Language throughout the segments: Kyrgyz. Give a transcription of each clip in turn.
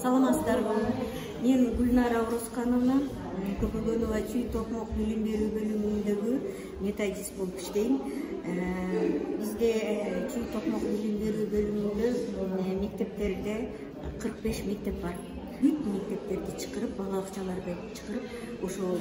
Саламатсыздарбы? Мен Гүлнара Орозкановна, Көпөгөнова чүй токмок билим берүү бөлүмүндөгү методист болуп иштейм. Бизде чүй токмок билим берүү бөлүмүндө мектептерде 45 мектеп бар. Бүт мектептерди чакырып, бала бакчаларды чакырып, ошол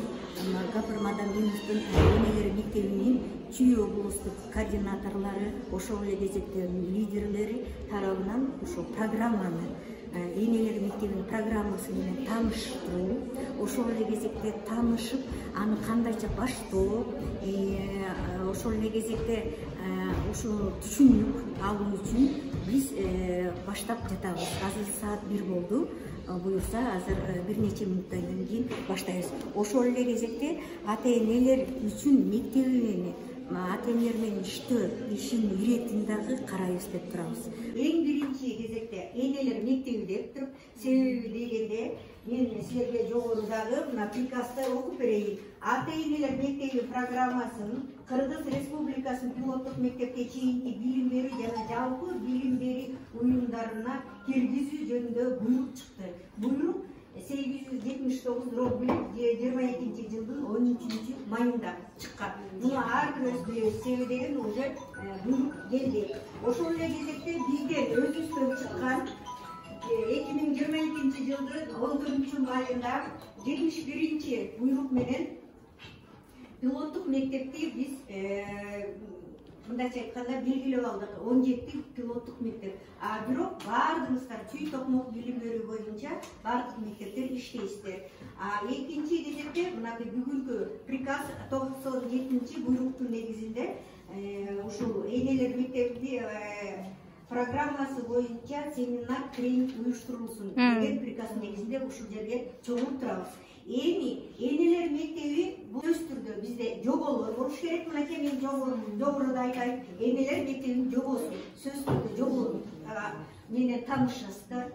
Гапырмадан Минустун энелер мектебинин чүй облустук координаторлору, ошол эле кезекте лидерлери тарабынан ошол программаны энелер мектебинин программасы менен тааныштыруу, ошол эле кезекте таанышып, аны кандайча баштоо, ошол эле кезекте ушул түшүнүк алуу үчүн биз баштап жатабыз. Азыр саат 1 болду. Буюрса, азыр бир нече минуттан кийин баштайбыз. Ошол эле кезекте ата-энелер үчүн мектебини, ата-энелер менен ишин иретин дагы карайбыз деп турабыз. Эң биринчи кезекте энелер мектеби деп туруп, себеби дегенде мен силерге жогорудагы мына приказды окуп берейин. Ата-энелер мектеби программасын Кыргыз Республикасынын пилоттук мектепке чейинки билим берүү жана жалпы билим берүү уюмдарына киргизүү жөнүндө буйрук чыкты. Буйрук 879/22 жылдын 13 майында чыккан. Муну ар бирөөбүз билебиз, себеби деген уже буйрук келди. Ошол эле кезекте бизден өзүбүздөн чыккан 2022 жылдын 14 майында 71 буйрук менен пилоттук мектепти биз мындайча айтканда белгилеп алдык. 17 пилоттук мектеп. Бирок баардыгыңыздар чүй токмок билим берүү боюнча баардык мектептер иштейсиздер. Экинчи кезекте мына бүгүнкү приказ 97 буйруктун негизинде ушул энелер мектеби программасы боюнча семинар тренинг уюштурулсун деген приказдын негизинде ушул жерге чогулуп турабыз. Эми энелер мектеби бул сөз түрдө бизде жоболор болуш керек. Мынакей мен жогоруда айтайын. Энелер мектебинин жобосу сөз түрдө жоболор менен таанышасыздар.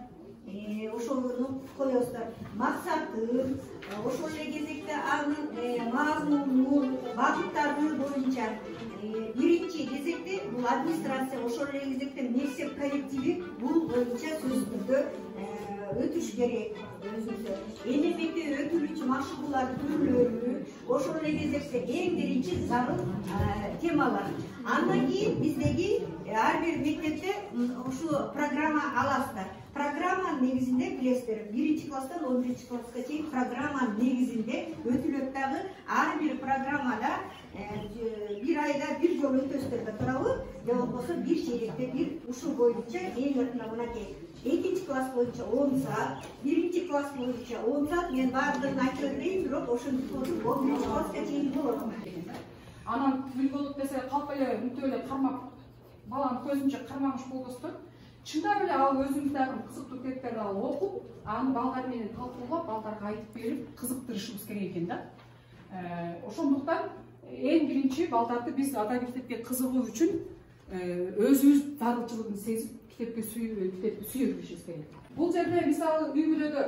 Ошону коесуздар. Максатын, ошол эле кезекте анын мазмунун, багыттары боюнча биринчи кезекте бул администрация, ошол эле кезекте мектеп коллективи бул боюнча сөз түрдө өтүш керек. Эне мектеби өтүлүүчү машыгуулар түрлөрү, ошол эле кезекте эң биринчи зарыл темалар. Андан кийин биздеги ар бир мектепте ушул программа аласыздар. Программанын негизинде билесиздер, 1-класстан 11-класска чейин программанын негизинде өтүлөт дагы. Ар бир программада бир айда бир жолу өтөсүздөр да туурабы? Же болбосо бир чейректе бир ушул боюнча эң артына мынакей 2-класс боюнча 10 саат, 1-класс боюнча 10 саат. Мен баардыгын айтып берейин, бирок ошентип отуруп 11-класска чейин болот. Анан тил болуп десе калп эле мынтип эле кармап, баланын көзүнчө кармагыч болбосту. Чындап эле ал өзүбүз дагы кызыктуу китептерди алып окуп, аны балдар менен талкуулап, балдарга айтып берип, кызыктырышыбыз керек экен да. Ошондуктан эң биринчи балдарды биз ата мектепке кызыгуу үчүн өзүбүз зарылчылыгын сезип, китепти сүйө билишибиз керек. Бул жерде мисалы үй бүлөдө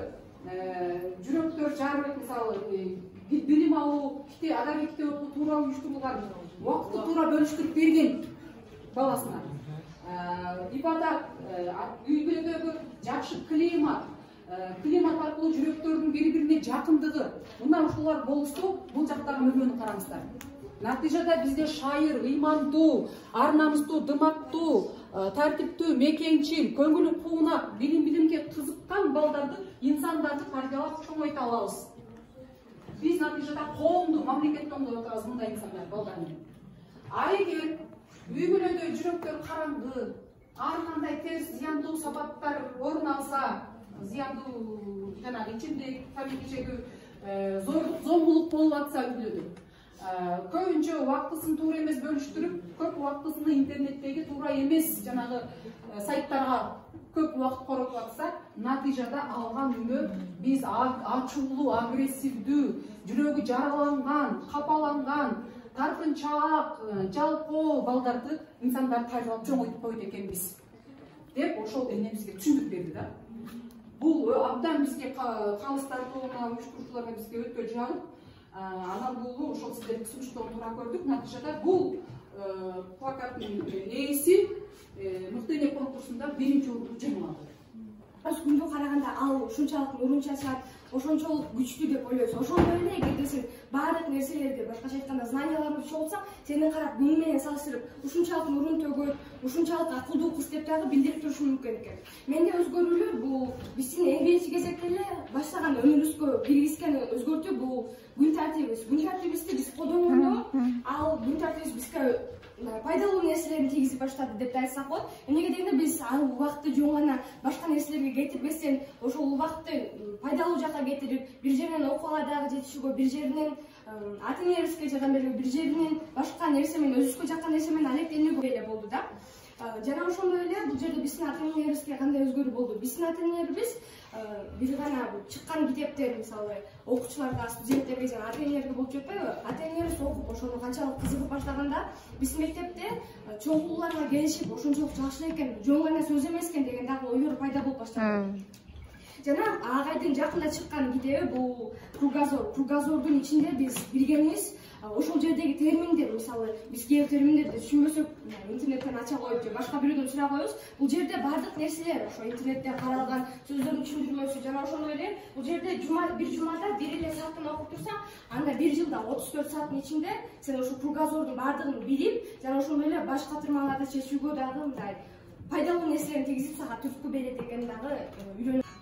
жүрөктөр жарылып, мисалы билим алуу, адабий китеп окуу туура уюштурулган, убакытты туура бөлүштүрүп берген баласына. Ипадак, үй бүлөдөгү жакшы климат аркылуу жүрөктөрдүн бири-бирине жакындыгы, мына ушулар болсо, бул жактагы мөөнү караңыздар. Натыйжада бизде шайыр, ыймандуу, ар намыстуу, дымактуу, тартиптүү, мекенчил, көңүлү куунак, билимге кызыккан балдарды, инсандарды тарбиялап чоңойто алабыз. Биз натыйжада коомду, мамлекетти оңдоп атабыз мындай инсандар балдар менен. Эгер үй бүлөдө жүрөктөр караңгы, ар кандай терс, зыяндуу сабаттар орун алса, зыяндуу жанагы ичимдик, тамеки чегүү, зомбулук болуп атса үй бүлөдө, көбүнчө убактысын туура эмес бөлүштүрүп, көп убактысын интернеттеги туура эмес жанагы сайттарга көп убакыт коротуп атса, натыйжада алган үмө биз ачуулуу, агрессивдүү, жүрөгү жараланган, капаланган, таркынчаак, жалкоо балдарды, инсандарды тарбиялап чоңойтуп койду экенбиз деп ошол эне бизге түшүндүрүп берди да. Бул абдан бизге калыстар тобуна, уюштуруучуларга бизге өтө жагып, анан бул ошол сиздердин сунуштоон туура көрдүк. Натыйжада бул плакаттын ээси мыкты эне конкурсунда биринчи орунду жеңип алды. Күнгө караганда ал ушунчалык мурун чачат, ошончолук күчтүү деп ойлойбуз. Ошондой эле эгерде сен баардык нерселерди, башкача айтканда, знанияларды түшүп алсаң, сени карап буну менен салыштырып, ушунчалык мурун төгөт, ушунчалык акылдуу кыз деп дагы билдирип турушу мүмкүн экен. Менде өзгөрүүлөр бул биздин эң биринчи кезекте эле баштаган өмүрүбүзгө киргизген өзгөртүү бул күн тартибибиз. Күн тартибибизди биз колдонгондо, ал күн тартибибиз бизге пайдалуу нерселерин тийгизип баштады деп да айтсак болот. Эмнеге дегенде биз ал убакытты жөн гана башка нерселерге кетирбестен, ошол убакытты пайдалуу жакка кетирип, бир жеринен окууга дагы жетишүүгө, бир жеринен ата энебизге жардам берүүгө, бир жеринен башка нерсе менен, өзүбүзгө жаккан нерсе менен алектенүүгө эле болду да. Жана ошондой эле бул жерде биздин ата энелерибизге кандай өзгөрүү болду? Биздин ата энелерибиз бир гана чыккан китептер, мисалы окуучуларга, студенттерге жана ата энелерге болуп жетпейби? Ата энелерибиз окуп, ошону канчалык кызыгып баштаганда, биз мектепте чогууларга келишип, ошончолук жакшы экен, жөн гана сөз эмес экен деген дагы ойлор пайда болуп баштады. Жана агайдын жакында чыккан китеби бул Кругозор. Кругозордун ичинде биз билгенибиз ошол жердеги терминдер, мисалы биз кээ бир терминдерди түшүнбөсөк, интернеттен ача коюп же башка бирөөдөн сурап коебуз. Бул жерде бардык нерселер, ошо интернетте каралган сөздөрдүн түшүндүрмөсү жана ошондой эле бул жерде бир жумада бир эле сааттан окуп турсаң, анда бир жылда 34 сааттын ичинде сен ошо Кругозордун бардыгын билип, жана ошондой эле баш катырмаларды чечүүгө дагы мындай пайдалуу нерселерин тийгизип сага түрткү берет экен дагы үйрөнүп.